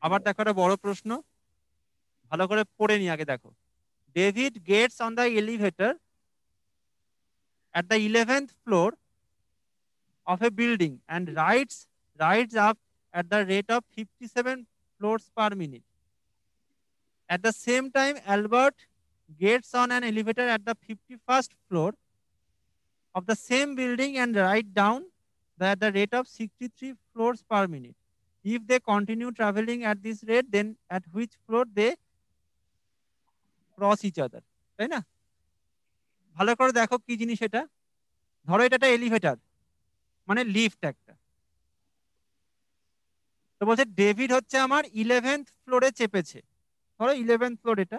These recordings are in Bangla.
আবার দেখো একটা বড় প্রশ্ন, ভালো করে পড়ে নি আগে দেখো। David Gates on the elevator at the 11th floor of a building and rides up at the rate of 57 floors per minute. At the same time, Albert gets on an elevator at the 51st floor of the same building and ride down at the rate of 63 floors per minute. If they continue traveling at this rate, then at which floor they cross each other? তাই না? ভালো করে দেখো কি জিনিস এটা। ধরো এটা একটা এলিভেটর, মানে লিফট একটা। তো বলছে ডেভিড হচ্ছে আমার 11th ফ্লোরে চেপেছে। ধরো 11th ফ্লোর, এটা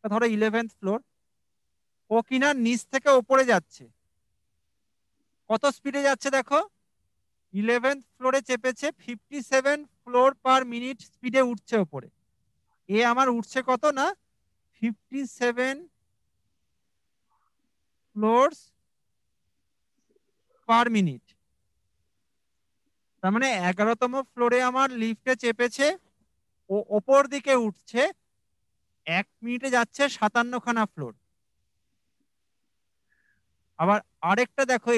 ধরো 11th ফ্লোর। ও কিনা নিচ থেকে ওপরে যাচ্ছে, কত স্পিডে যাচ্ছে দেখো। 11th ফ্লোরে চেপেছে, 57 ফ্লোর পার মিনিট স্পিডে উঠছে ওপরে। এ আমার উঠছে কত না, 57 ফ্লোরস পার মিনিট। তার মানে 11তম ফ্লোরে আমার লিফটে চেপেছে, ও ওপর দিকে উঠছে, 1 মিনিটে যাচ্ছে 57খানা ফ্লোর। আবার আরেকটা দেখো,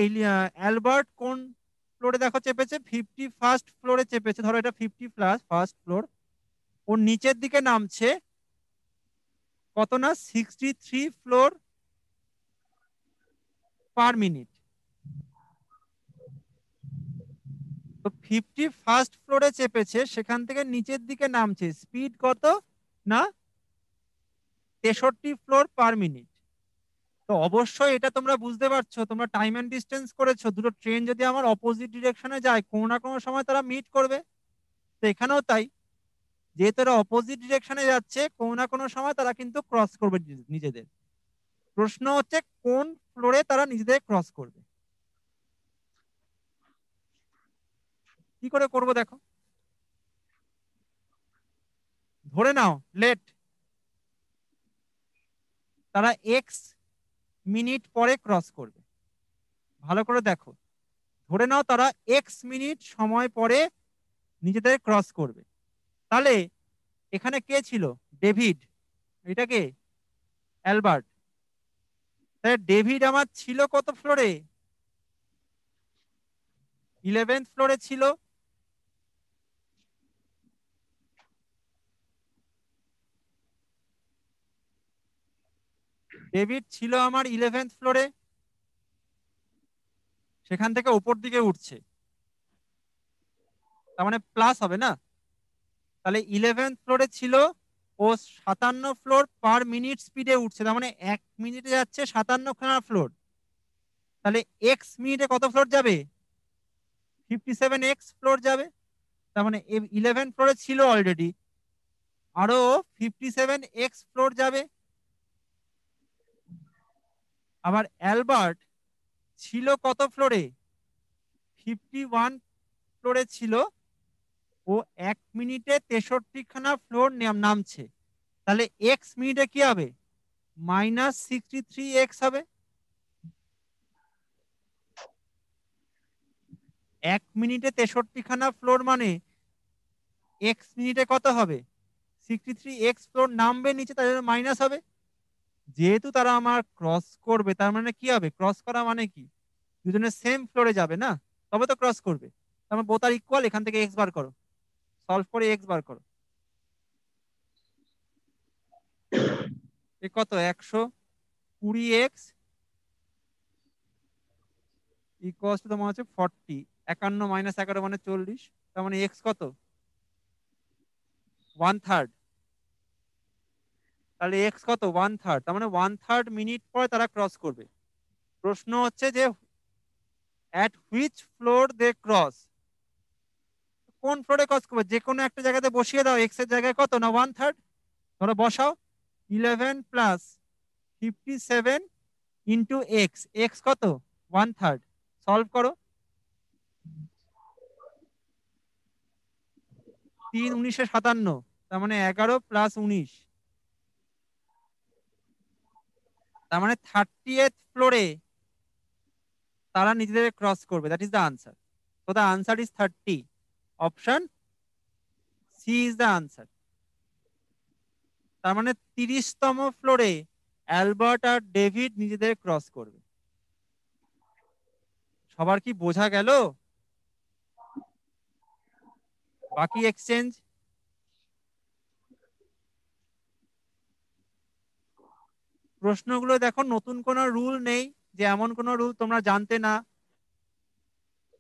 অ্যালবার্ট কোন ফ্লোরে দেখো চেপেছে, 51st ফ্লোরে চেপেছে। ধরো এটা 51st ফ্লোর, ও নিচের দিকে নামছে কত না, 63 ফ্লোর পার মিনিট। তো 51st ফ্লোরে চেপেছে, সেখান থেকে নিচের দিকে নামছে, স্পিড কত না, 63 ফ্লোর পার মিনিট। তো অবশ্যই এটা তোমরা বুঝতে পারছো, তোমরা টাইম এন্ড ডিস্টেন্স করেছো, দুটো ট্রেন যদি আমার অপোজিট ডিরেকশনে যায়, কোনো না কোনো সময় তারা মিট করবে। তো এখানেও তাই, যেহেতু এরা অপোজিট ডিরেকশনে যাচ্ছে, কোনো না কোনো সময় তারা কিন্তু ক্রস করবে নিজেদের। প্রশ্ন হচ্ছে কোন ফ্লোরে তারা নিজেদের ক্রস করবে। কি করে করব দেখো। ধরে নাও লেট তারা এক্স মিনিট পরে ক্রস করবে। ভালো করে দেখো, ধরে নাও তারা এক্স মিনিট সময় পরে নিজেদের ক্রস করবে। তাহলে এখানে কে ছিল, ডেভিড, এটা কে, অ্যালবার্ট। তাহলে ডেভিড আমার ছিল কত ফ্লোরে, 11th ফ্লোরে ছিল। ডেভিড ছিল আমার 11th ফ্লোরে, সেখান থেকে উপর দিকে উঠছে, তার মানে প্লাস হবে না। তাহলে 11th ফ্লোরে ছিল, ও 57 ফ্লোর পার মিনিট স্পিডে উঠছে, তার মানে 1 মিনিটে যাচ্ছে 57খানা ফ্লোর। তাহলে এক্স মিনিটে কত ফ্লোর যাবে, 57 ফ্লোর যাবে। তার মানে 11 ফ্লোরে ছিল অলরেডি, আরো 57 ফ্লোর যাবে। আবার অ্যালবার্ট ছিল কত ফ্লোরে, 51 ফ্লোরে ছিল, ও 1 মিনিটে 63খানা ফ্লোর নামছে। তাহলে এক্স মিনিটে কি হবে, -63 হবে। 1 মিনিটে 63খানা ফ্লোর মানে এক্স মিনিটে কত হবে, 63 ফ্লোর নামবে নিচে, তার জন্য মাইনাস হবে। যেহেতু তারা আমার ক্রস করবে, তার মানে কি হবে, ক্রস করা মানে কি, দুজনে সেম ফ্লোরে যাবে না, তবে তো ক্রস করবে। তার মানে বোথ আর ইকুয়াল, এখান থেকে এক্স বার করো, সলভ করে এক্স বার করো। এ কত, 120x ইকুয়ালস টু তোমার হচ্ছে 40, 51 - 11 মানে 40। তার মানে এক্স কত, 1/3। তাহলে এক্স কত, 1/3, তার মানে 1/3 মিনিট পরে তারা ক্রস করবে। প্রশ্ন হচ্ছে যে at which floor they cross, কোন ফ্লোরে ক্রস করবে, যে কোনো একটা জায়গাতে বসিয়ে দাও, এক্স এর জায়গায় কত না 1/3, ধরো বসাও। 11 প্লাস 57 ইন্টু এক্স, এক্স কত, 1/3, সলভ করো। 3 × 19 = 57, তার মানে 11 + 19, তার মানে 30th ফ্লোরে তারা নিজেদের ক্রস করবে, দ্যাট ইজ দ্য আনসার। তো the answer is 30, option C is the answer. তার মানে 30তম ফ্লোরে অ্যালবার্ট আর ডেভিড নিজেদের ক্রস করবে। সবার কি বোঝা গেল? বাকি এক্সচেঞ্জ প্রশ্নগুলো দেখো, নতুন কোনো রুল নেই যে এমন কোনো রুল তোমরা জানতে না,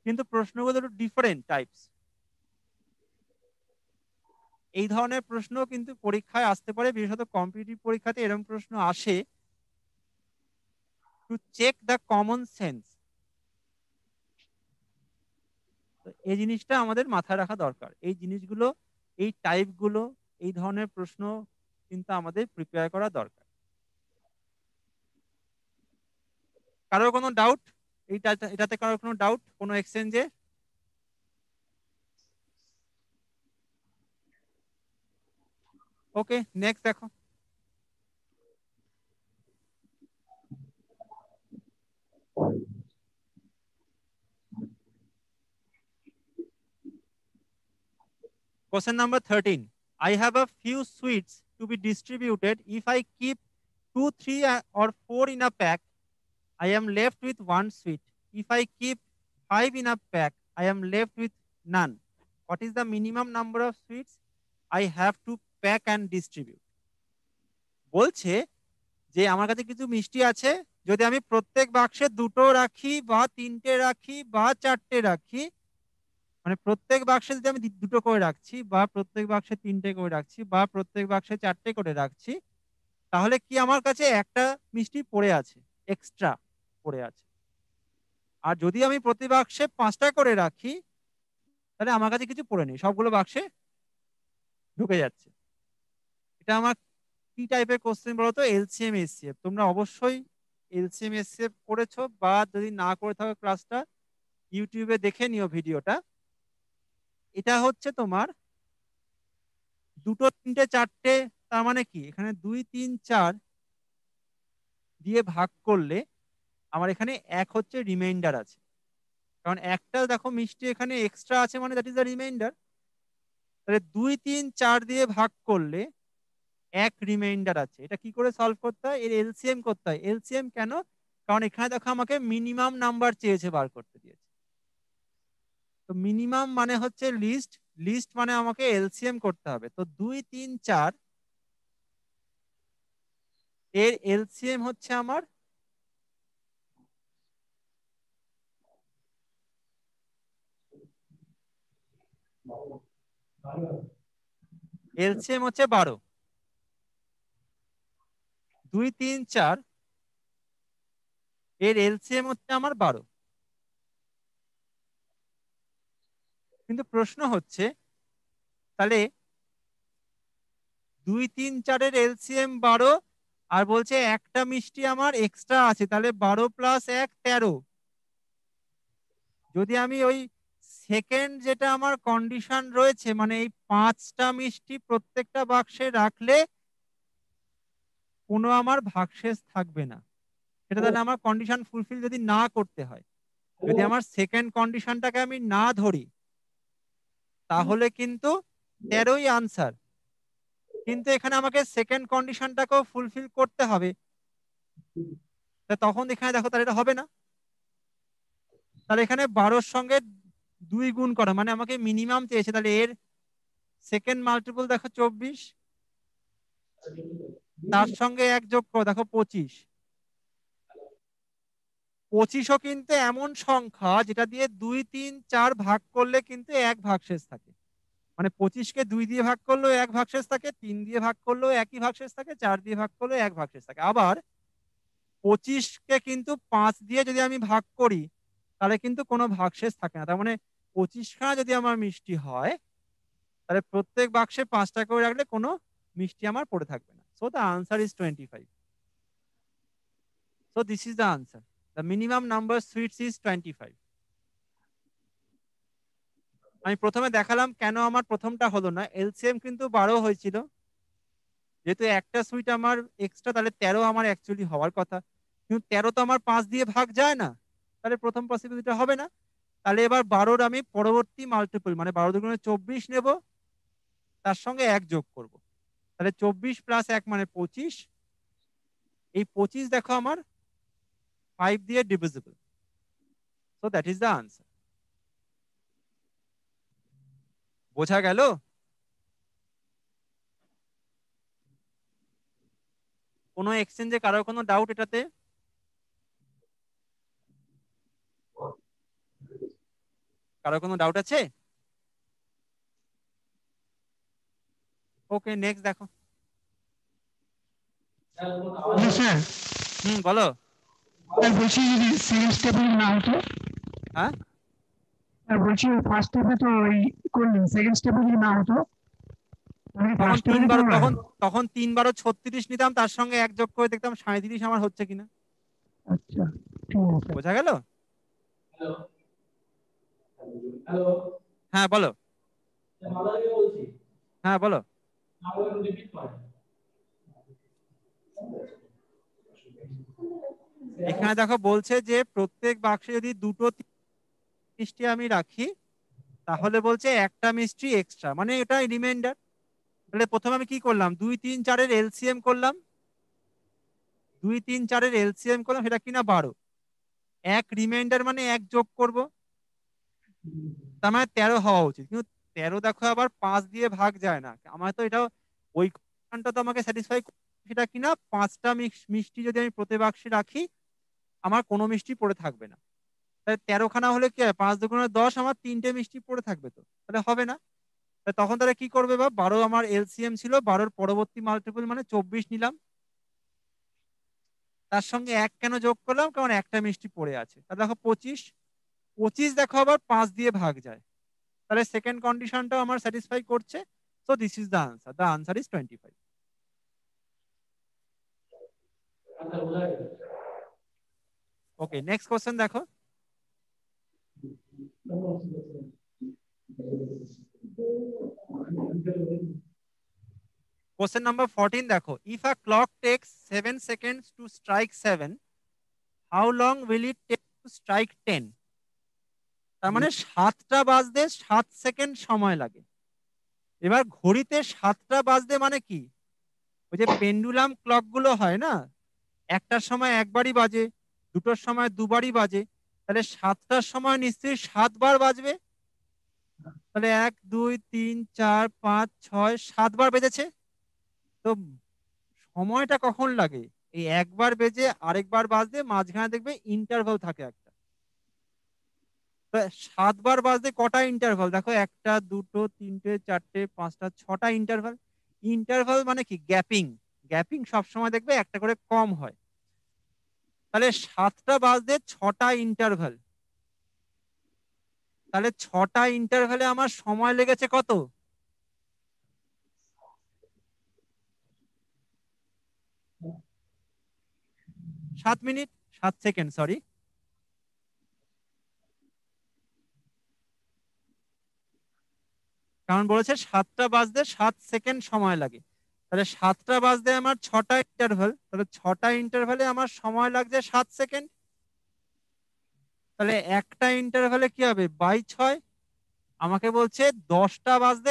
কিন্তু প্রশ্নগুলো একটু ডিফারেন্ট টাইপস। এই ধরনের প্রশ্ন কিন্তু পরীক্ষায় আসতে পারে, বিশেষত কম্পিটিটিভ পরীক্ষাতে এরকম প্রশ্ন আসে। To check the common sense, এই জিনিসটা আমাদের মাথায় রাখা দরকার। এই জিনিসগুলো, এই টাইপগুলো, এই ধরনের প্রশ্ন কিন্তু আমাদের প্রিপেয়ার করা দরকার। কারোর কোনো ডাউট? এটাতে কারোর কোনো ডাউট কোনো এক্সচেঞ্জে? ওকে, নেক্সট দেখো। Question number 13. I have a few sweets to be distributed. If I keep 2, 3 or 4 in a pack, I am left with one sweet. If I keep 5 in a pack, I am left with none. What is the minimum number of sweets I have to pack and distribute? বলছে যে আমার কাছে কিছু মিষ্টি আছে, যদি আমি প্রত্যেক বাক্সে 2টো রাখি বা 3টে রাখি বা 4টে রাখি, মানে প্রত্যেক বাক্সে যদি আমি 2টো করে রাখছি বা প্রত্যেক বাক্সে 3টে করে রাখছি বা প্রত্যেক বাক্সে 4টে করে রাখছি, তাহলে কি আমার কাছে একটা মিষ্টি পড়ে আছে, এক্সট্রা পড়ে আছে। আর যদি আমি প্রতি বাক্সে 5টা করে রাখি, তাহলে আমার কাছে কিছু পড়ে নেই, সবগুলো বাক্সে ঢুকে যাচ্ছে। এটা আমার কি টাইপের কোশ্চেন বলতো? LCM SCF. তোমরা অবশ্যই এলসিএম এসসিএফ করেছো, বা যদি না করে থাকো ক্লাসটা ইউটিউবে দেখে নিও ভিডিওটা। এটা হচ্ছে তোমার 2টো 3টে 4টে, তার মানে কি এখানে 2 3 4 দিয়ে ভাগ করলে আমার এখানে 1 হচ্ছে রিমাইন্ডার আছে। কারণ একটা দেখো মিষ্টি এখানে এক্সট্রা আছে, মানে দ্যাট ইজ দ্য রিমাইন্ডার। তাহলে 2 3 4 দিয়ে ভাগ করলে 1 রিমাইন্ডার আছে। এটা কি করে সলভ করতে হয়? এর এলসিএম করতে হয়। এলসিএম কেন? কারণ এখানে দেখো আমাকে মিনিমাম নাম্বার চেয়েছে বার করতে দিয়েছে। তো মিনিমাম মানে হচ্ছে লিস্ট, লিস্ট মানে আমাকে এলসিএম করতে হবে। তো 2 3 4 এর এলসিএম হচ্ছে আমার এলসিএম হচ্ছে 12। 2 3 4 এর এলসিএম হচ্ছে আমার 12। কিন্তু প্রশ্ন হচ্ছে তাহলে 2 3 4 এর এলসিএম 12, আর বলছে একটা মিষ্টি আমার এক্সট্রা আছে, তাহলে 12 + 1 13। যদি আমি ওই সেকেন্ড যেটা আমার কন্ডিশন রয়েছে, মানে এই 5টা মিষ্টি প্রত্যেকটা বাক্সে রাখলে কোনো আমার ভাগশেষ থাকবে না, সেটা তাহলে আমার কন্ডিশন ফুলফিল যদি না করতে হয়, যদি আমার সেকেন্ড কন্ডিশনটাকে আমি না ধরি, তাহলে কিন্তু 13ই আনসার। কিন্তু এখানে আমাকে সেকেন্ড কন্ডিশনটাকেও ফুলফিল করতে হবে, তখন এখানে দেখো তাহলে এটা হবে না। তাহলে এখানে 12-র সঙ্গে 2 গুণ করা, মানে আমাকে মিনিমাম চেয়েছে, তাহলে এর সেকেন্ড মাল্টিপল দেখো 24, তার সঙ্গে 1 যোগ করো দেখো 25। 25ও কিন্তু এমন সংখ্যা যেটা দিয়ে 2 3 4 ভাগ করলে কিন্তু 1 ভাগশেষ থাকে। মানে 25কে 2 দিয়ে ভাগ করলেও 1 ভাগশেষ থাকে, 3 দিয়ে ভাগ করলেও একই ভাগশেষ থাকে, 4 দিয়ে ভাগ করলেও 1 ভাগশেষ থাকে। আবার 25কে কিন্তু 5 দিয়ে যদি আমি ভাগ করি, তাহলে কিন্তু কোনো ভাগশেষ থাকে না। তার মানে 25খানা যদি আমার মিষ্টি হয়, তাহলে প্রত্যেক বাক্সে 5টা করে রাখলে কোনো মিষ্টি আমার পড়ে থাকবে না। So the answer is 25। So this is the answer. The minimum number sweets is 25। আমি প্রথমে দেখালাম কেন আমার প্রথমটা হলো না। এলসিএম কিন্তু 12 হয়েছিল, যেহেতু একটা সুইট আমার এক্সট্রা, তাহলে 13 আমার অ্যাকচুয়ালি হওয়ার কথা। কিন্তু 13 তো আমার 5 দিয়ে ভাগ যায় না, তাহলে প্রথম পসিবিলিটিটা হবে না। তাহলে এবার 12-র আমি পরবর্তী মাল্টিপল, মানে 12 দুগুণে 24 নেব, তার সঙ্গে 1 যোগ করব। তাহলে 24 প্লাস 1 মানে 25। এই 25 দেখো আমার 5 দিয়ে divisible. So that is the answer. বোঝা গেল? কোনো এক্সচেঞ্জে কারোর কোনো ডাউট এটাতে? কারোর কোনো ডাউট আছে? ওকে, নেক্সট দেখো। স্যার বলো। স্যার বলছি যদি সেকেন্ড স্টেপে না হতো, হ্যাঁ, স্যার বলছি ফার্স্ট স্টেপে তো ওই করলেন, সেকেন্ড স্টেপে যদি না হতো তাহলে তখন ফার্স্ট স্টেপে তিনবার, তো হয়। তখন 3 বারও 36 নিতাম, তার সঙ্গে 1 যোগ করে দেখতাম 37 আমার হচ্ছে কিনা। আচ্ছা, ঠিক আছে স্যার। বোঝা গেল? হ্যাঁ বলো। হ্যাঁ বলো। এখানে দেখো বলছে যে প্রত্যেক বাক্সে যদি দুটো মিষ্টি আমি রাখি, তাহলে বলছে একটা মিষ্টি এক্সট্রা, মানে এটা রিমাইন্ডার। তাহলে প্রথমে আমি কি করলাম, 2 3 4-এর এলসিএম করলাম। 2 3 4-এর এলসিএম করলাম, সেটা কিনা 12। এক রিমাইন্ডার মানে 1 যোগ করব, তার মানে 13 হওয়া উচিত। কিন্তু 13 দেখো আবার 5 দিয়ে ভাগ যায় না। আমার তো এটা ওই কন্ডিশনটা তো আমাকে স্যাটিসফাই, সেটা কিনা 5টা মিষ্টি যদি আমি প্রতি বাক্সে রাখি, আমার কোনো মিষ্টি পড়ে থাকবে না। তাহলে 13খানা হলে কি হয়, 5 দুগুণে 10, আমার 3টে মিষ্টি পড়ে থাকবে, তো তাহলে হবে না। তখন তারা কি করবে, বা 12 আমার এলসিএম ছিল, 12-র পরবর্তী মাল্টিপল মানে 24 নিলাম। তার সঙ্গে 1 কেন যোগ করলাম, কারণ একটা মিষ্টি পড়ে আছে। তাহলে দেখো 25। 25 দেখো আবার 5 দিয়ে ভাগ যায়, তাহলে সেকেন্ড কন্ডিশনটাও আমার স্যাটিসফাই করছে। So this is the answer. The answer is 25। Okay, next question দেখো। কোশ্চেন নাম্বার 14 দেখো, if a clock takes 7 seconds to strike 7, how long will it take to strike 10? তার মানে 7টা বাজতে 7 সেকেন্ড সময় লাগে। এবার ঘড়িতে 7টা বাজতে মানে কি, ওই যে পেন্ডুলাম ক্লক গুলো হয় না, একটার সময় একবারই বাজে, দুটোর সময় দুবারই বাজে, তাহলে 7টার সময় নিশ্চয়ই 7 বার বাজবে। তাহলে 1 2 3 4 5 6 7 বার বেজেছে। তো সময়টা কখন লাগে, এই একবার বেজে আরেকবার বাজতে মাঝখানে দেখবে ইন্টারভাল থাকে একটা। তো 7 বার বাজতে কটা ইন্টারভাল দেখো, একটা দুটো তিনটে চারটে পাঁচটা 6টা ইন্টারভাল। ইন্টারভাল মানে কি, গ্যাপিং। গ্যাপিং সবসময় দেখবে একটা করে কম হয়। তাহলে 7টা বাজতে 6টা ইন্টারভাল, তাহলে 6টা ইন্টারভ্যালে আমার সময় লেগেছে কত, 7 মিনিট, 7 সেকেন্ড, সরি। কারণ বলেছে 7টা বাজতে 7 সেকেন্ড সময় লাগে। তাহলে 7টা বাজতে আমার 6টা ইন্টারভ্যাল, তাহলে 6টা ইন্টারভ্যালে আমার সময় লাগছে 7 সেকেন্ড। তাহলে একটা ইন্টারভ্যালে কি হবে, বাই 6। আমাকে বলছে 10টা বাজতে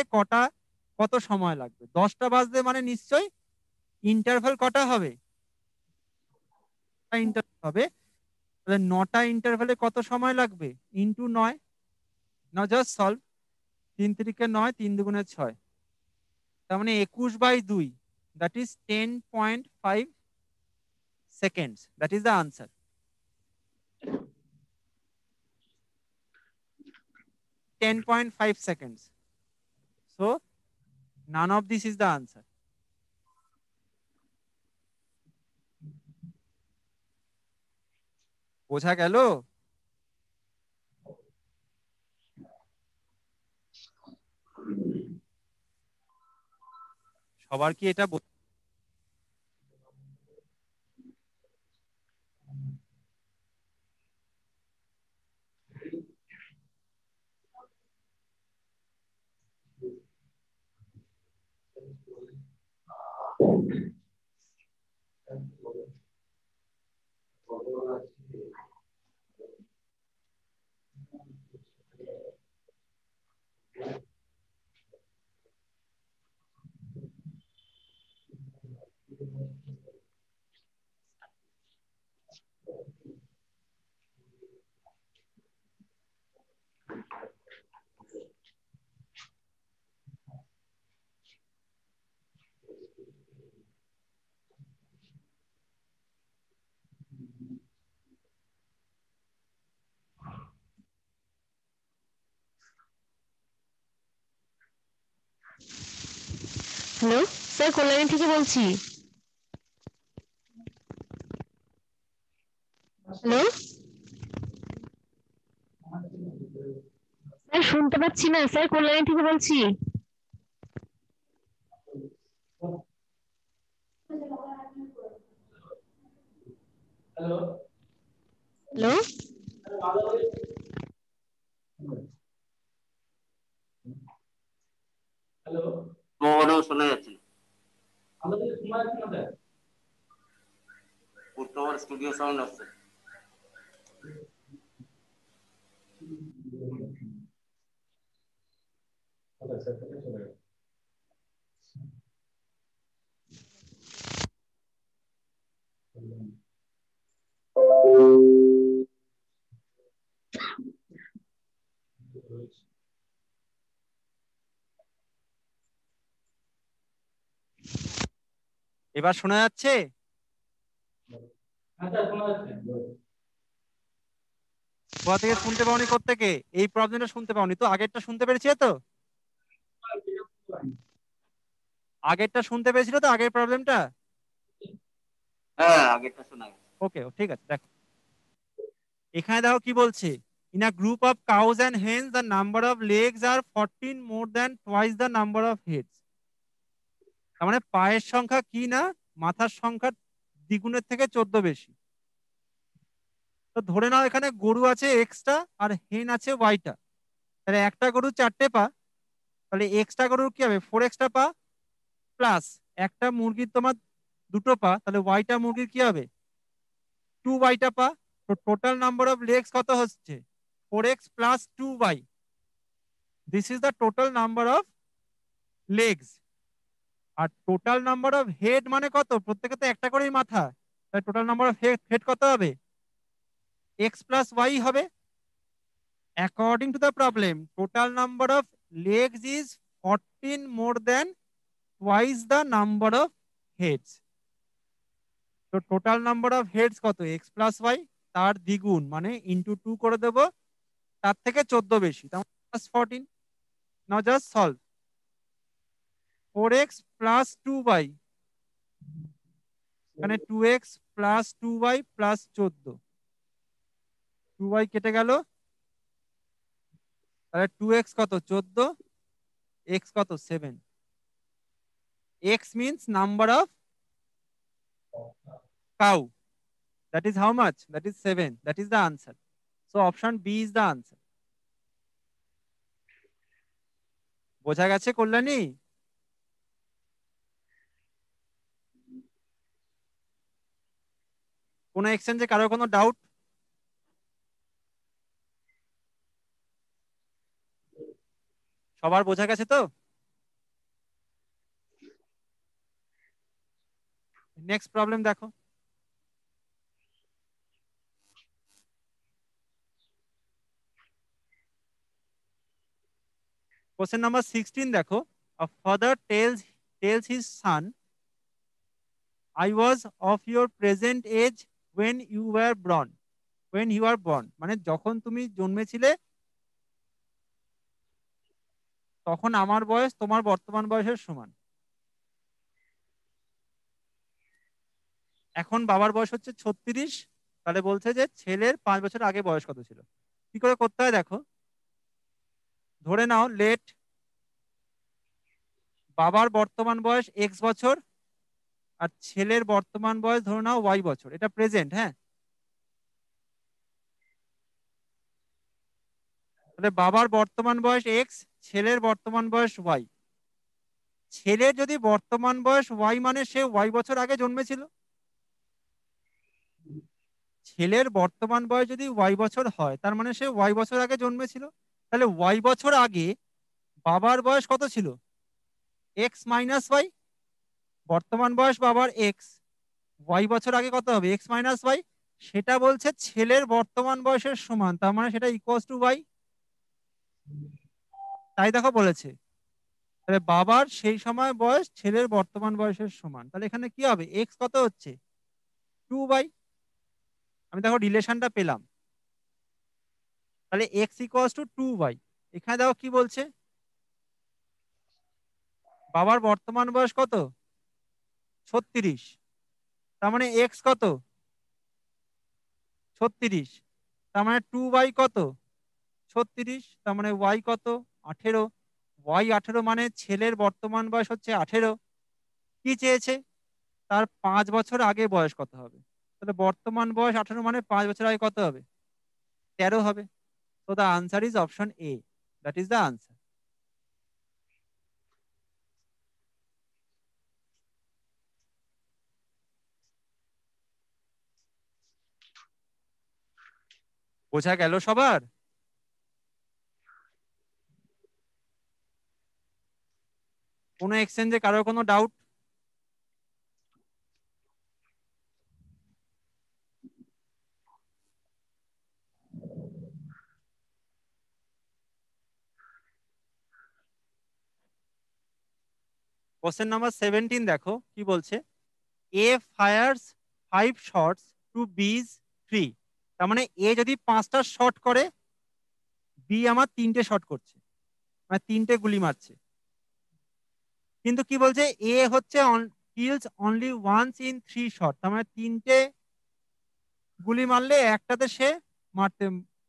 কত সময় লাগবে। 10টা বাজতে মানে নিশ্চয়ই ইন্টারভ্যাল কটা হবে, ইন্টারভ্যাল হবে। তাহলে 9টা ইন্টারভ্যালে কত সময় লাগবে, ইন্টু 9। নাও জাস্ট সলভ। 3 3 9, 3 2 6, তার মানে 21/2, that is 10.5 seconds. That is the answer. 10.5 seconds. So none of this is the answer. বোঝা গেল? সবার কি এটা হ্যালো স্যার, কল্যাণী থেকে বলছি। হ্যালো স্যার, শুনতে পাচ্ছি না স্যার, কল্যাণী থেকে বলছি। হ্যালো তোমারও শোনা যাচ্ছে না। তোমার স্টুডিও সাউন্ড আসছে। এবার শোনা যাচ্ছে? কোথা থেকে শুনতে পাওনি? কোত্থেকে? এই প্রবলেমটা শুনতে পাওনি তো? আগেরটা শুনতে পেরেছিলে তো? আগেরটা শুনতে পেরেছিল তো, আগের প্রবলেমটা? হ্যাঁ, আগেরটা শোনা গেছে। ওকে, ঠিক আছে। দেখো এখানে দেখো কি বলছে, in a group of cows and hens the number of legs are 14 more than twice the number of heads. তার মানে পায়ের সংখ্যা কি না মাথার সংখ্যা দ্বিগুণের থেকে 14 বেশি। তো ধরে নাও এখানে গরু আছে এক্সটা আর হেন আছে ওয়াইটা। তাহলে একটা গরু 4টে পা, তাহলে এক্সটা গরুর কি হবে? 4 এক্সটা পা, প্লাস একটা মুরগির তোমার 2টো পা, তাহলে ওয়াইটা মুরগির কি হবে? 2 ওয়াইটা পা। তো টোটাল নাম্বার অফ লেগস কত হচ্ছে? 4x plus 2y। This is the total number of legs. আর টোটাল নাম্বার অফ হেড মানে কত? প্রত্যেকে তো একটা করেই মাথা, তাই টোটাল নাম্বার অফ হেড কত হবে? এক্স প্লাস ওয়াই হবে। According to the problem, total number of legs is 14 more than twice the number of heads. তো টোটাল নাম্বার অফ হেডস কত? এক্স প্লাস ওয়াই, তার দ্বিগুণ মানে ইন্টু 2 করে দেবো, তার থেকে 14 বেশি, তার plus 14। Now just solve. 4x plus 2y, এখানে 2x plus 2y plus 14, 2y কেটে গেল, তাহলে 2x কত? 14, x কত? 7। x means number of cow. That is how much? That is 7. That is the answer. So option B is the answer. বোঝা গেছে কল্যাণী? কোনো এক্সচেঞ্জে কারো কোনো ডাউট? সবার বোঝা গেছে তো? নেক্সট প্রবলেম দেখো। কোশ্চেন নাম্বার 16 দেখো। A father tells his son, I was of your present age when you were born. When you are born মানে যখন তুমি জন্মেছিলে তখন আমার বয়স তোমার বর্তমান বয়সের সমান। এখন বাবার বয়স হচ্ছে 36, তাহলে বলছে যে ছেলের 5 বছর আগে বয়স কত ছিল। কি করে করতে হয় দেখো। ধরে নাও লেট বাবার বর্তমান বয়স এক্স বছর আর ছেলের বর্তমান বয়স ধরে নাও ওয়াই বছর, এটা প্রেজেন্ট। হ্যাঁ, তাহলে বাবার বর্তমান বয়স এক্স, ছেলের বর্তমান বয়স ওয়াই। ছেলের যদি বর্তমান বয়স ওয়াই মানে সে ওয়াই বছর আগে জন্মেছিল। ছেলের বর্তমান বয়স যদি ওয়াই বছর হয় তার মানে সে ওয়াই বছর আগে জন্মেছিল। তাহলে ওয়াই বছর আগে বাবার বয়স কত ছিল? X minus y. বর্তমান বয়স বাবার এক্স, ওয়াই বছর আগে কত হবে? X minus y. সেটা বলছে ছেলের বর্তমান বয়সের সমান, তার মানে সেটা ইকুয়ালস টু ওয়াই। তাই দেখো বলেছে, তাহলে বাবার সেই সময় বয়স ছেলের বর্তমান বয়সের সমান। তাহলে এখানে কি হবে? এক্স কত হচ্ছে? 2y। আমি দেখো রিলেশনটা পেলাম। তাহলে এক্স ইকুয়ালস টু 2y। এখানে দেখো কি বলছে, বাবার বর্তমান বয়স কত? 36। তার মানে এক্স কত? 36। তার মানে 2y কত? 36। তার মানে ওয়াই কত? 18। ওয়াই 18 মানে ছেলের বর্তমান বয়স হচ্ছে 18। কি চেয়েছে? তার 5 বছর আগে বয়স কত হবে? তাহলে বর্তমান বয়স 18 মানে 5 বছর আগে কত হবে? 13 হবে। তো the answer is option A. That is the answer. বোঝা গেল সবার? কোনো এক্সচেঞ্জে কারোর কোনো ডাউট? কোশ্চেন নাম্বার 17 দেখো কি বলছে। এ ফায়ার্স 5 শটস টু বিজ 3। তার মানে এ যদি 5টা শট করে, বি আমার 3টে শট করছে, মানে 3টে গুলি মারছে। কিন্তু কি বলছে, এ হচ্ছে kills only once in 3 shot. তার মানে 3টে গুলি মারলে একটাতে সে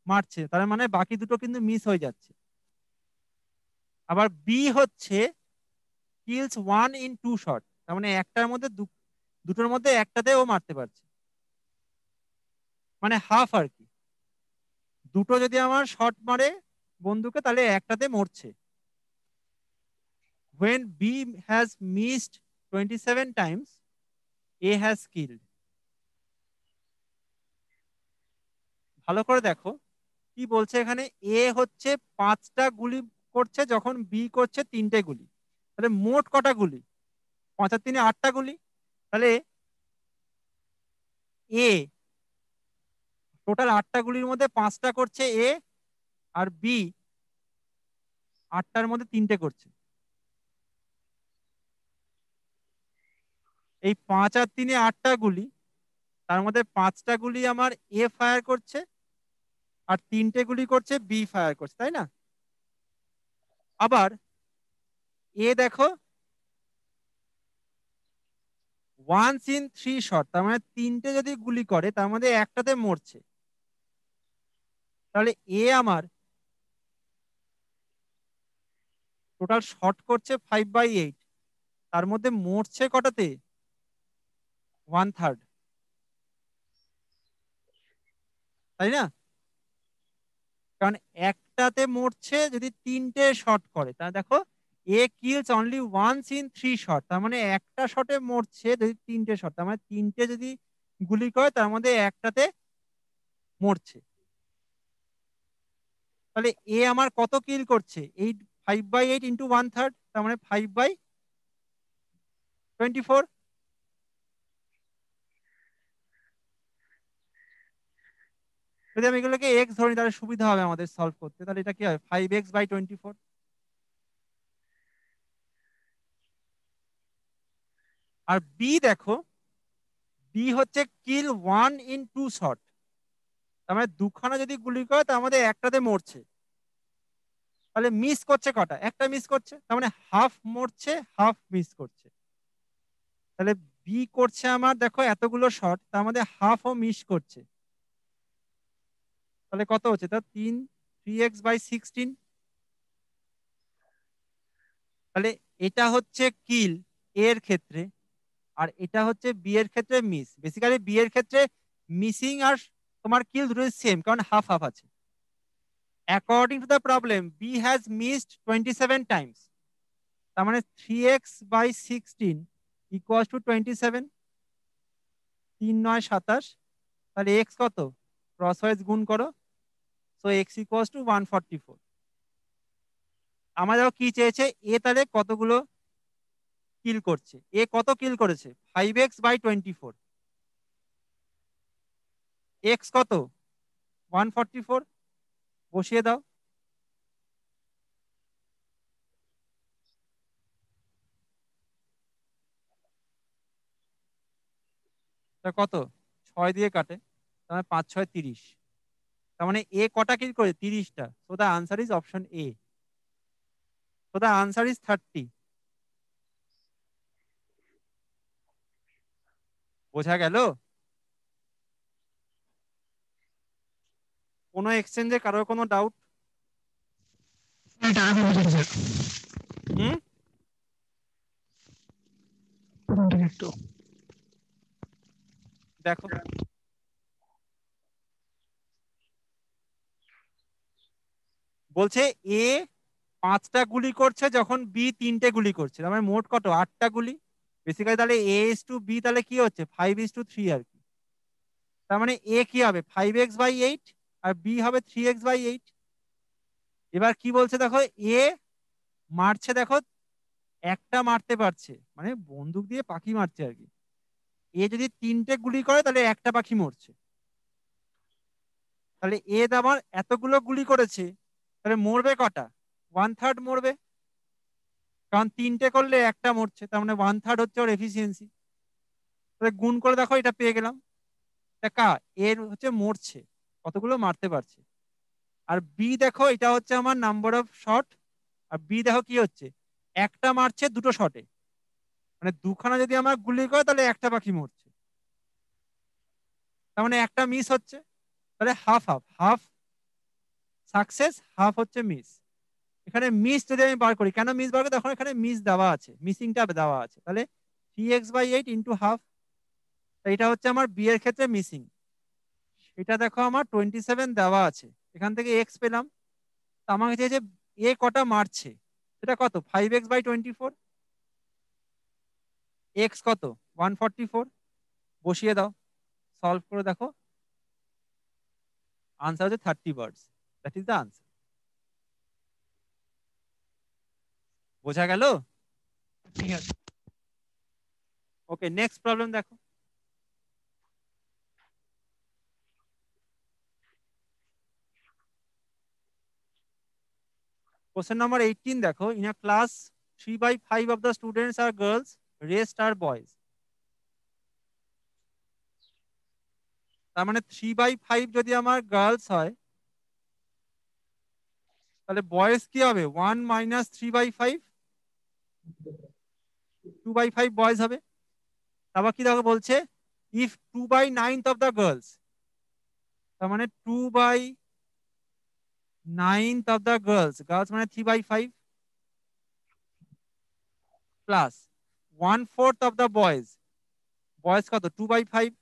মারছে, তার মানে বাকি দুটো কিন্তু মিস হয়ে যাচ্ছে। আবার বি হচ্ছে কিলস 1 ইন 2 শট। তার মানে একটার মধ্যে দুটোর মধ্যে একটাতে ও মারতে পারছে, মানে হাফ আর কি। দুটো যদি আমার শট মারে বন্দুকে, তাহলে একটাতে মরছে। when B has missed 27 times, A has killed. ভালো করে দেখো কি বলছে এখানে। এ হচ্ছে 5টা গুলি করছে, যখন বি করছে 3টে গুলি। তাহলে মোট কটা গুলি? 5 আর 3 8টা গুলি। তাহলে এ টোটাল 8টা গুলির মধ্যে 5টা করছে এ, আর বি 8টার মধ্যে 3টে করছে। এই 5 আর 3 8টা গুলি, তার মধ্যে 5টা গুলি আমার এ ফায়ার করছে, আর 3টে গুলি করছে বি ফায়ার করছে, তাই না? আবার এ দেখো ওয়ান্স ইন 3 শট, তার মানে 3টে যদি গুলি করে তার মধ্যে একটাতে মরছে। তাহলে এ আমার টোটাল শট করছে 5/8, তার মধ্যে মরছে কটাতে? 1/3, তাই না? কারণ একটাতে মরছে যদি 3টে শট করে। তাহলে দেখো A kills only once in 3 shot, তার মানে একটা শটে মরছে যদি 3টে শট, তার মানে 3টে যদি গুলি করে তার মধ্যে একটাতে মরছে। তাহলে এ আমার কত কিল করছে? 5/8 ইন্টু 1/3, তার মানে 5/24। যদি আমি এগুলোকে এক্স ধরি তাহলে সুবিধা হবে আমাদের সলভ করতে। তাহলে এটা কি হয়? 5x/24। আর বি দেখো, বি হচ্ছে কিল 1 ইন 2 শট। তার মানে দুখানা যদি গুলি করে তার মধ্যে একটাতে মরছে। তাহলে মিস করছে কটা? একটা মিস করছে, তার মানে হাফ মরছে, হাফ মিস করছে। তাহলে বি করছে আমার দেখো এতগুলো শট, তার মধ্যে হাফও মিস করছে। তাহলে কত হচ্ছে? তা 3x/16। তাহলে এটা হচ্ছে কিল এর ক্ষেত্রে, আর এটা হচ্ছে বি এর ক্ষেত্রে মিস। বেসিক্যালি বি এর ক্ষেত্রে মিসিং আর তোমার কিল দুটোই সেম, কারণ হাফ হাফ আছে। According to the problem B has missed 27 times. তার মানে 3x/16 ইকুয়াল টু 27। 3 9 27। তাহলে এক্স কত? ক্রস ওয়াইজ গুণ করো। So x equal to 144। আমাদের কি চেয়েছে? এ তাহলে কতগুলো কিল করছে? এ কত কিল করেছে? 5x/24। এক্স কত? 144। বসিয়ে দাও। তা কত? 6 দিয়ে কাটে, তার মানে 5 6 30। তার মানে এ কটা কিল করে? 30টা। So the answer is option A. So the answer is 30। বোঝা গেল? কোনো এক্সচেঞ্জে কারোর কোনো ডাউট? এটা আগে বুঝেছি স্যার, হুম, প্রথম থেকে একটু। দেখো বলছে এ 5টা গুলি করছে যখন বি 3টে গুলি করছে, তার মানে মোট কত? 8টা গুলি। বেসিক্যালি তাহলে এ ইস টু বি তাহলে কি হচ্ছে 5:3 আর কি। তার মানে এ কি হবে 5x/8 আর বি হবে 3x/8। এবার কি বলছে দেখো, এ মারছে দেখো, একটা মারতে পারছে, মানে বন্দুক দিয়ে পাখি মারছে আর কি। এ যদি 3টে গুলি করে তাহলে একটা পাখি মরছে। তাহলে এ আবার এতগুলো গুলি করেছে, তাহলে মরবে কটা? 1/3 মরবে, কারণ 3টে করলে একটা মরছে, তার মানে 1/3 হচ্ছে ওর এফিসিয়েন্সি। তাহলে গুণ করে দেখো, এটা পেয়ে গেলাম। দেখা এর হচ্ছে মরছে, কতগুলো মারতে পারছে। আর বি দেখো, এটা হচ্ছে আমার নাম্বার অফ শট। আর বি দেখো কি হচ্ছে, একটা মারছে দুটো শটে, মানে দুখানা যদি আমার গুলি করে তাহলে একটা পাখি মরছে, তার মানে একটা মিস হচ্ছে। তাহলে half half, half success half হচ্ছে মিস। এখানে মিস যদি আমি বার করি, কেন মিস বার করি, তখন এখানে মিস দেওয়া আছে, মিসিংটা দেওয়া আছে। তাহলে 3x/8 ইন্টু হাফ, এটা হচ্ছে আমার বি এর ক্ষেত্রে মিসিং। এটা দেখো আমার 27 দেওয়া আছে, এখান থেকে এক্স পেলাম। তো আমাকে চেয়েছে এ কটা মারছে, সেটা কত 5x/24। এক্স কত 144, বসিয়ে দাও, সলভ করে দেখো, আনসার হচ্ছে 30 birds. That is the answer. বোঝা গেল? ঠিক আছে। ওকে, নেক্সট প্রবলেম দেখো। Question number 18 দেখো, in a class 3/5 of the students are girls, rest are boys. তার মানে 3/5 যদি আমার গার্লস হয়, তাহলে বয়েজ কি হবে 1 মাইনাস 3/5, 2/5 বয়েজ হবে। তারপর কি দেখো বলছে, ইফ 2/9 অফ দ্য গার্লস, তার মানে 2/9 অফ দ্য গার্লস, গার্লস মানে 3/5 plus 1/4 of the boys, boys কত 2/5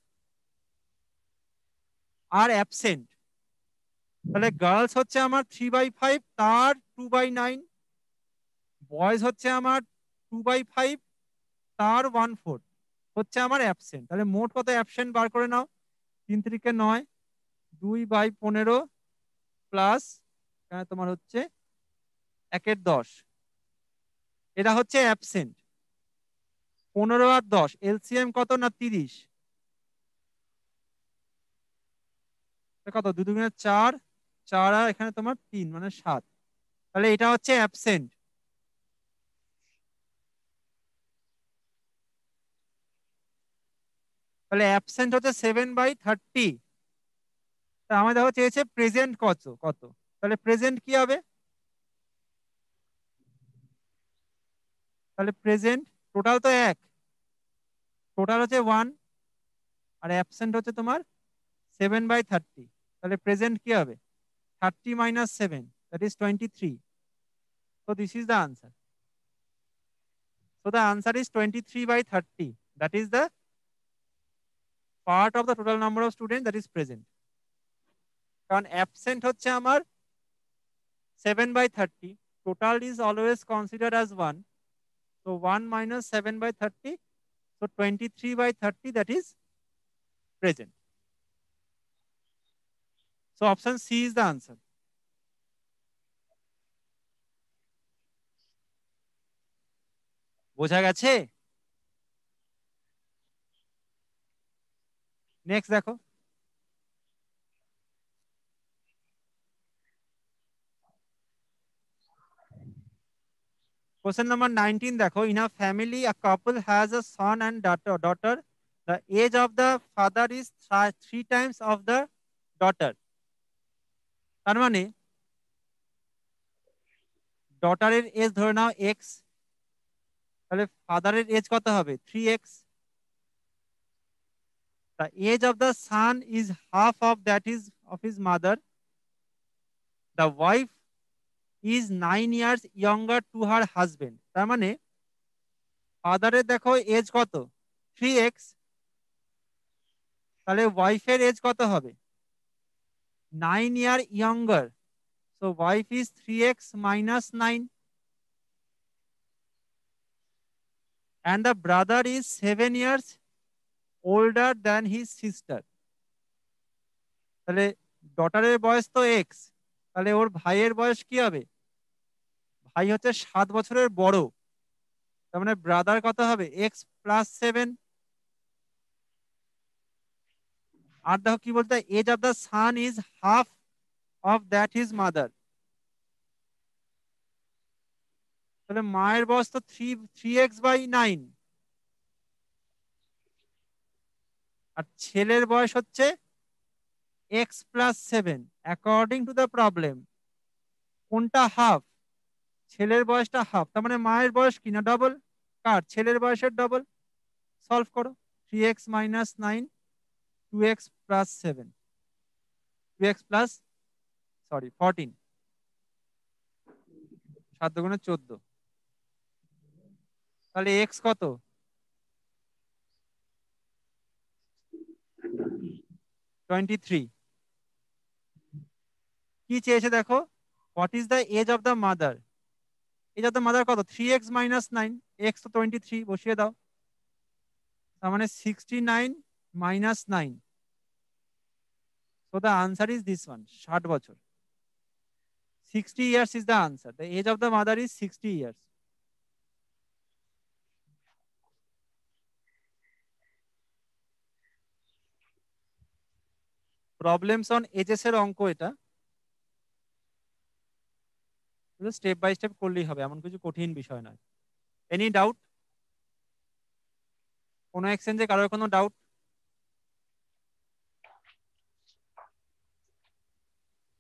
আর অ্যাবসেন্ট। তাহলে গার্লস হচ্ছে আমার 3/5 তার 2/9, বয়েজ হচ্ছে আমার 2/5 তার 1/4 হচ্ছে আমার অ্যাবসেন্ট। তাহলে মোট কত অ্যাবসেন্ট বার করে নাও, 3×9, 2/15 প্লাস তোমার হচ্ছে 1/10, এটা হচ্ছে অ্যাবসেন্ট। 15 আর 10 এলসিএম কত না 30, কত 2 2 4, 4 আর এখানে তোমার 3 মানে 7। তাহলে এটা হচ্ছে অ্যাবসেন্ট। তাহলে অ্যাবসেন্ট হচ্ছে 7/30। তা আমার দেখো চেয়েছে প্রেজেন্ট কত কত, তাহলে প্রেজেন্ট কি হবে, তাহলে প্রেজেন্ট টোটাল তো এক, টোটাল হচ্ছে 1 আর অ্যাবসেন্ট হচ্ছে তোমার 7/30। তাহলে প্রেজেন্ট কি হবে 30 minus 7, that is 23. So this is the answer. So the answer is 23/30. That is the part of the total number of students that is present. কারণ absent হচ্ছে আমার 7/30. Total is always considered as 1. So 1 minus 7/30. So 23/30, that is present. So option C is the answer. বোঝা গেছে? নেক্সট দেখো। Question number 19 দেখো, in a family a couple has a son and daughter. The age of the father is 3 times of the daughter. তার মানে ডটারের এজ ধরে নাও এক্স, তাহলে ফাদারের এজ কত হবে 3x। The age of the son is half of that is of his mother. The wife is 9 years younger to her husband. তার মানে ফাদারের দেখো এজ কত 3x, তাহলে ওয়াইফের এজ কত হবে 9 year younger. So wife is 3x minus 9. And the brother is 7 years older than his sister. তাহলে ডটারের বয়স তো x, তাহলে ওর ভাইয়ের বয়স কি হবে ভাই হচ্ছে 7 বছরের বড়, তার মানে ব্রাদার কত হবে x প্লাস 7। আর দেখো কি বলতে age of the son is half of that his mother, তাহলে মায়ের বয়স তো 3x/9 আর ছেলের বয়স হচ্ছে x plus 7 according to the problem. কোনটা হাফ ছেলের বয়সটা হাফ, তার মানে মায়ের বয়স কি না ডবল, কার ছেলের বয়সের ডবল। সলভ করো 3x minus 9 2x plus 7 2x plus 14 7 দুগুণে 14, তাহলে x কত 23। কি চেয়েছে দেখো what is the age of the mother, age of the mother কত 3x minus 9, x তো 23 বসিয়ে দাও, তার মানে 69 minus 9। So the answer is this one 60 বছর, 60 years is the answer. The age of the mother is 60 years. Problems on ages এর অঙ্ক এটা, স্টেপ বাই স্টেপ করলেই হবে, এমন কিছু কঠিন বিষয় নয়। এনি ডাউট, কোনো এক্সচেঞ্জে কারোর কোনো doubt?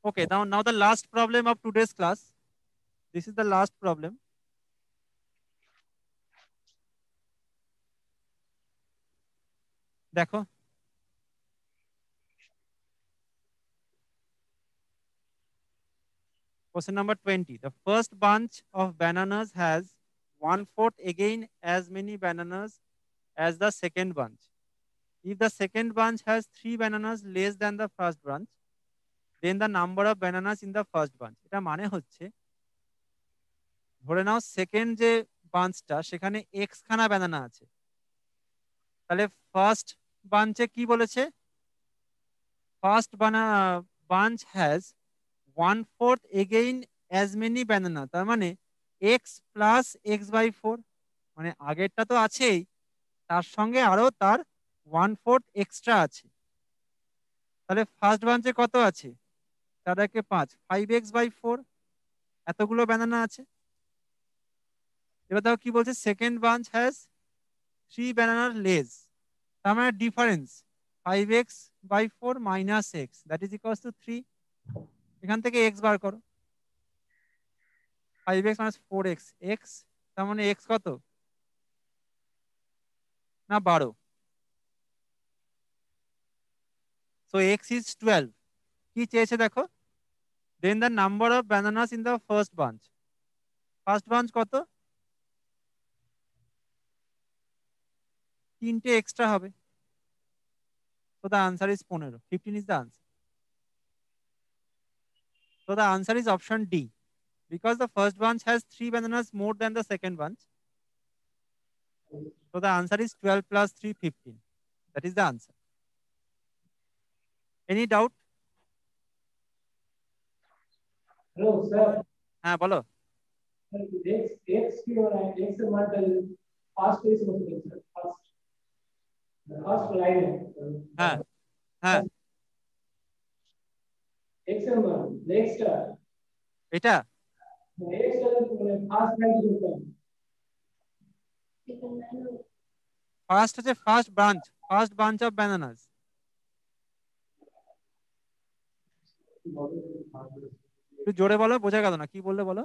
Okay, now the last problem of today's class. This is the last problem. দেখো question number 20. The first bunch of bananas has 1/4 again as many bananas as the second bunch. If the second bunch has 3 bananas less than the first bunch, then the number of bananas in the first bunch. এটা মানে হচ্ছে ধরে নাও সেকেন্ড যে বাঞ্চটা সেখানে x খানা ব্যানানা আছে, তাহলে ফার্স্ট বাঞ্চে কি বলেছে first bunch has 1/4 again as many banana, তার মানে x প্লাস x/4, মানে আগেরটা তো আছেই তার সঙ্গে আরো তার 1/4 এক্সট্রা আছে। তাহলে ফার্স্ট বাঞ্চে কত আছে 4 × 5 5x/4, এতগুলো ব্যানানা আছে। এবার দেখো কি বলছে সেকেন্ড বাঞ্চ হ্যাজ 3 ব্যানানার লেস, তার মানে difference 5x/4 minus x that is equals to 3। এখান থেকে x বার করো 5x minus 4x x, তার মানে x কত না 12, so x is 12। কি চেয়েছে দেখো then the number of bananas in the first bunch, first bunch কত 3টে এক্সট্রা হবে, so the answer is 15, 15 is the answer. So the answer is option D, because the first bunch has 3 bananas more than the second bunch. So the answer is 12 plus 3 15, that is the answer. Any doubt? Hello, sir. হ্যাঁ বলো X की और X से मल्टीपल फास्ट पेस में सर फास्ट लाइन है হ্যাঁ হ্যাঁ X नंबर नेक्स्ट এটা X মানে ফাস্ট লাइन होता है ফার্স্ট হচ্ছে ফার্স্ট বাঞ্চ অফ ব্যানানাস। একটু জোরে বলো বোঝা গেল না কি বললে বলো।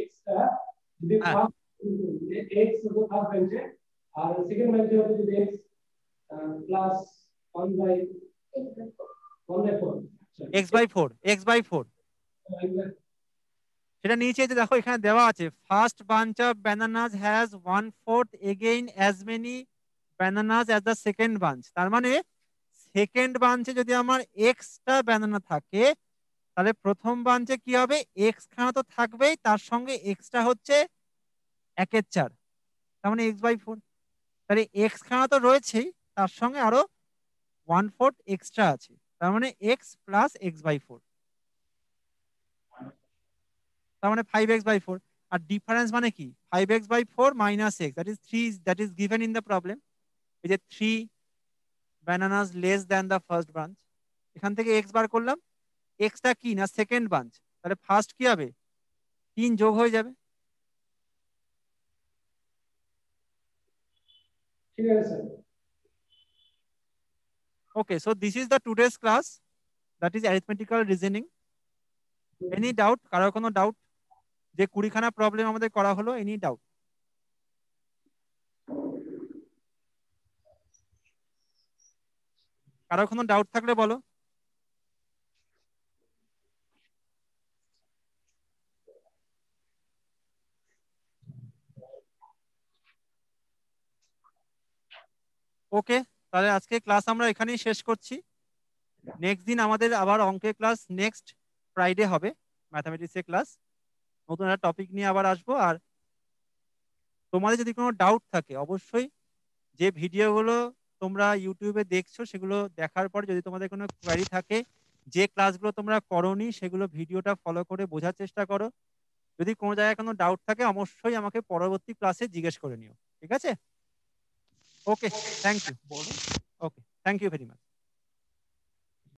X का যদি হ্যাঁ ফার্স্ট X तो फास्ट बेंच है और सेकंड बेंच होता है যদি X plus 1 by 4. x by 4, x by 4 সেটা নিচে যে দেখো এখানে দেওয়া আছে first bunch of bananas has 1/4 again as many bananas as the second bunch. তার মানে সেকেন্ড বাঞ্চে যদি আমার এক্সটা ব্যানানা থাকে তাহলে প্রথম বাঞ্চে কি হবে, এক্স খানা তো থাকবেই, তার সঙ্গে এক্সটা হচ্ছে 1/4, তার মানে এক্স বাই 4। তাহলে এক্স খানা তো রয়েছেই, তার সঙ্গে আরো 1/4 এক্সট্রা আছে, তার মানে এক্স প্লাস এক্স বাই 4, তার মানে 5x/4। আর ডিফারেন্স মানে কি, 5x/4 minus x, that is 3, that is given in the problem. এই যে 3 bananas less than the first branch, এখান থেকে এক্স বার করলাম, এক্সটা কি না সেকেন্ড ব্রাঞ্চ, তাহলে ফার্স্ট কি হবে 3 যোগ হয়ে যাবে। ঠিক আছে sir. Okay, so this is the today's class, that is arithmetical reasoning. Any doubt? কারোর কোনো ডাউট? যে 20খানা প্রবলেম আমাদের করা হলো, এনি ডাউট? কারোর কোনো ডাউট থাকলে বলো। ওকে, তাহলে আজকে ক্লাস আমরা এখানেই শেষ করছি। নেক্সট দিন আমাদের আবার অঙ্কের ক্লাস নেক্সট ফ্রাইডে হবে, ম্যাথামেটিক্সের ক্লাস, নতুন একটা টপিক নিয়ে আবার আসবো। আর তোমাদের যদি কোনো ডাউট থাকে অবশ্যই যে ভিডিওগুলো তোমরা ইউটিউবে দেখছো সেগুলো দেখার পর যদি তোমাদের কোনো কোয়ারি থাকে, যে ক্লাসগুলো তোমরা করোনি সেগুলো ভিডিওটা ফলো করে বোঝার চেষ্টা করো। যদি কোনো জায়গায় কোনো ডাউট থাকে অবশ্যই আমাকে পরবর্তী ক্লাসে জিজ্ঞেস করে নিও, ঠিক আছে? Okay, thank you. Okay, thank you very much.